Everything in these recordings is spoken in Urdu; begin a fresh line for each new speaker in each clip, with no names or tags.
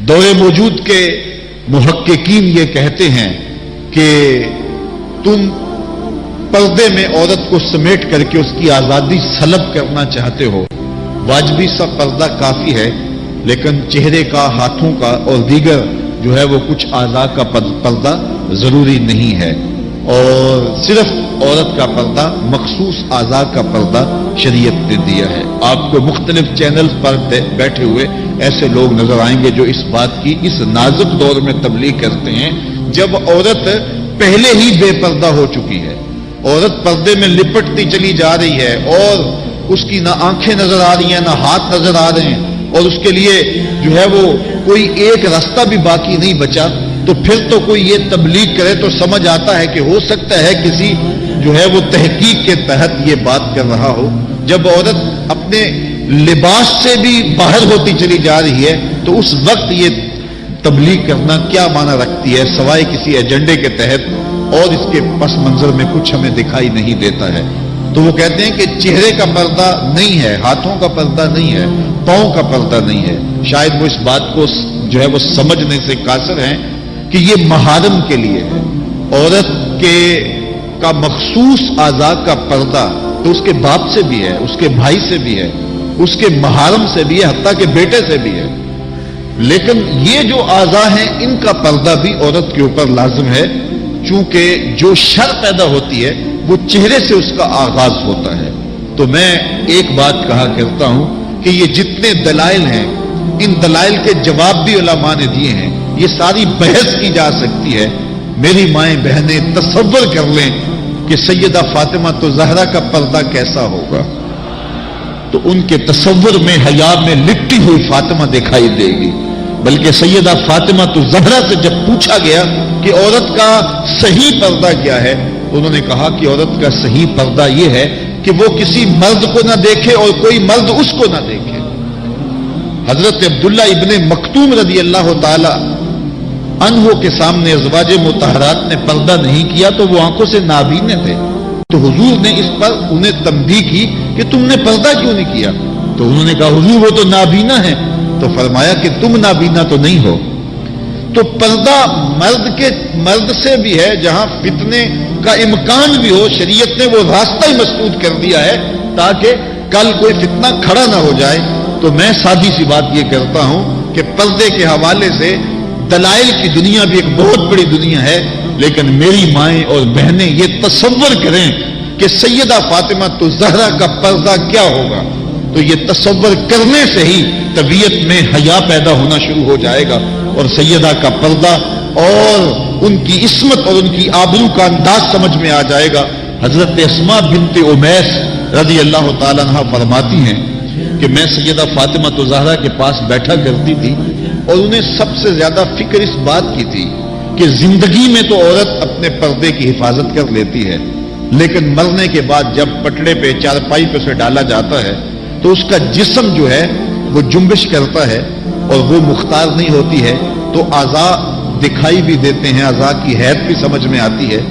دور موجود کے محققین یہ کہتے ہیں کہ تم پردے میں عورت کو سمیٹ کر کے اس کی آزادی سلب کرنا چاہتے ہو، واجبی سا پردہ کافی ہے، لیکن چہرے کا، ہاتھوں کا اور دیگر جو ہے وہ کچھ اعضاء کا پردہ ضروری نہیں ہے، اور صرف عورت کا پردہ، مخصوص اعضاء کا پردہ شریعت نے دیا ہے۔ آپ کو مختلف چینلز پر بیٹھے ہوئے ایسے لوگ نظر آئیں گے جو اس بات کی اس نازک دور میں تبلیغ کرتے ہیں جب عورت پہلے ہی بے پردہ ہو چکی ہے، عورت پردے میں لپٹتی چلی جا رہی ہے اور اس کی نہ آنکھیں نظر آ رہی ہیں نہ ہاتھ نظر آ رہے ہیں، اور اس کے لیے جو ہے وہ کوئی ایک راستہ بھی باقی نہیں بچا، تو پھر تو کوئی یہ تبلیغ کرے تو سمجھ آتا ہے کہ ہو سکتا ہے کسی جو ہے وہ تحقیق کے تحت یہ بات کر رہا ہو۔ جب عورت اپنے لباس سے بھی باہر ہوتی چلی جا رہی ہے تو اس وقت یہ تبلیغ کرنا کیا معنی رکھتی ہے سوائے کسی ایجنڈے کے تحت، اور اس کے پس منظر میں کچھ ہمیں دکھائی نہیں دیتا ہے۔ تو وہ کہتے ہیں کہ چہرے کا پردہ نہیں ہے، ہاتھوں کا پردہ نہیں ہے، پاؤں کا پردہ نہیں ہے۔ شاید وہ اس بات کو جو ہے وہ سمجھنے سے قاصر ہیں کہ یہ محارم کے لیے ہے۔ عورت کا مخصوص اعضاء کا پردہ تو اس کے باپ سے بھی ہے، اس کے بھائی سے بھی ہے، اس کے محارم سے بھی ہے، حتیٰ کہ بیٹے سے بھی ہے، لیکن یہ جو اعضاء ہیں ان کا پردہ بھی عورت کے اوپر لازم ہے، چونکہ جو شر پیدا ہوتی ہے وہ چہرے سے اس کا آغاز ہوتا ہے۔ تو میں ایک بات کہا کرتا ہوں کہ یہ جتنے دلائل ہیں ان دلائل کے جواب بھی علماء نے دیے ہیں، یہ ساری بحث کی جا سکتی ہے۔ میری مائیں بہنیں تصور کر لیں کہ سیدہ فاطمہ تو زہرا کا پردہ کیسا ہوگا، تو ان کے تصور میں حیا میں لپٹی ہوئی فاطمہ دکھائی دے گی۔ بلکہ سیدہ فاطمہ تو زہرا سے جب پوچھا گیا کہ عورت کا صحیح پردہ کیا ہے تو انہوں نے کہا کہ عورت کا صحیح پردہ یہ ہے کہ وہ کسی مرد کو نہ دیکھے اور کوئی مرد اس کو نہ دیکھے۔ حضرت عبداللہ ابن مکتوم رضی اللہ تعالی عنہ کے سامنے ازواج مطہرات نے پردہ نہیں کیا تو وہ آنکھوں سے نابینے تھے، تو حضور نے اس پر انہیں تنبیہ کی کہ تم نے پردہ کیوں نہیں کیا؟ تو انہوں نے کہا حضور وہ تو نابینا ہے، تو فرمایا کہ تم نابینا تو نہیں ہو۔ تو پردہ مرد سے بھی ہے، جہاں فتنے کا امکان بھی ہو شریعت نے وہ راستہ ہی مسدود کر دیا ہے تاکہ کل کوئی فتنہ کھڑا نہ ہو جائے۔ تو میں سادی سی بات یہ کرتا ہوں کہ پردے کے حوالے سے دلائل کی دنیا بھی ایک بہت بڑی دنیا ہے، لیکن میری مائیں اور بہنیں یہ تصور کریں کہ سیدہ فاطمہ تو زہرا کا پردہ کیا ہوگا، تو یہ تصور کرنے سے ہی طبیعت میں حیا پیدا ہونا شروع ہو جائے گا، اور سیدہ کا پردہ اور ان کی عصمت اور ان کی آبرو کا انداز سمجھ میں آ جائے گا۔ حضرت اسماء بنت امیس رضی اللہ تعالیٰ عنہ فرماتی ہیں کہ میں سیدہ فاطمہ تو زہرا کے پاس بیٹھا کرتی تھی اور انہیں سب سے زیادہ فکر اس بات کی تھی کہ زندگی میں تو عورت اپنے پردے کی حفاظت کر لیتی ہے، لیکن مرنے کے بعد جب پٹڑے پہ چارپائی پہ اسے ڈالا جاتا ہے تو اس کا جسم جو ہے وہ جنبش کرتا ہے اور وہ مختار نہیں ہوتی ہے، تو اعضاء دکھائی بھی دیتے ہیں، اعضاء کی حیت بھی سمجھ میں آتی ہے،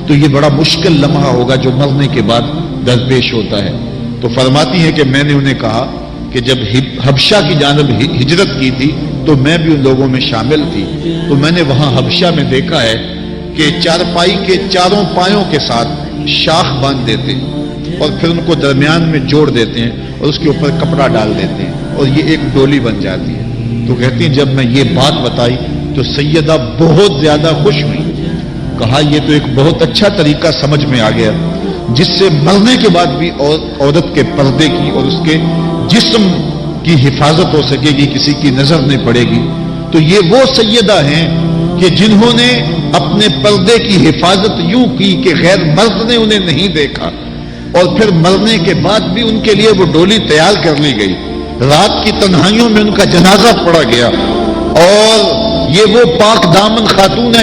تو یہ بڑا مشکل لمحہ ہوگا جو مرنے کے بعد درپیش ہوتا ہے۔ تو فرماتی ہے کہ میں نے انہیں کہا کہ جب حبشہ کی جانب ہجرت کی تھی تو میں بھی ان لوگوں میں شامل تھی، تو میں نے وہاں حبشہ میں دیکھا ہے کہ چارپائی کے چاروں پایوں کے ساتھ شاخ باندھ دیتے ہیں اور پھر ان کو درمیان میں جوڑ دیتے ہیں اور اس کے اوپر کپڑا ڈال دیتے ہیں اور یہ ایک ڈولی بن جاتی ہے۔ تو کہتی ہیں جب میں یہ بات بتائی تو سیدہ بہت زیادہ خوش ہوئی، کہا یہ تو ایک بہت اچھا طریقہ سمجھ میں آ گیا جس سے مرنے کے بعد بھی عورت کے پردے کی اور اس کے جسم کی حفاظت ہو سکے گی، کسی کی نظر نہیں پڑے گی۔ تو یہ وہ سیدہ ہیں کہ جنہوں نے اپنے پردے کی حفاظت یوں کی کہ غیر مرد نے انہیں نہیں دیکھا، اور پھر مرنے کے بعد بھی ان کے لیے وہ ڈولی تیار کر لی گئی، رات کی تنہائیوں میں ان کا جنازہ پڑا گیا، اور یہ وہ پاک دامن خاتون ہے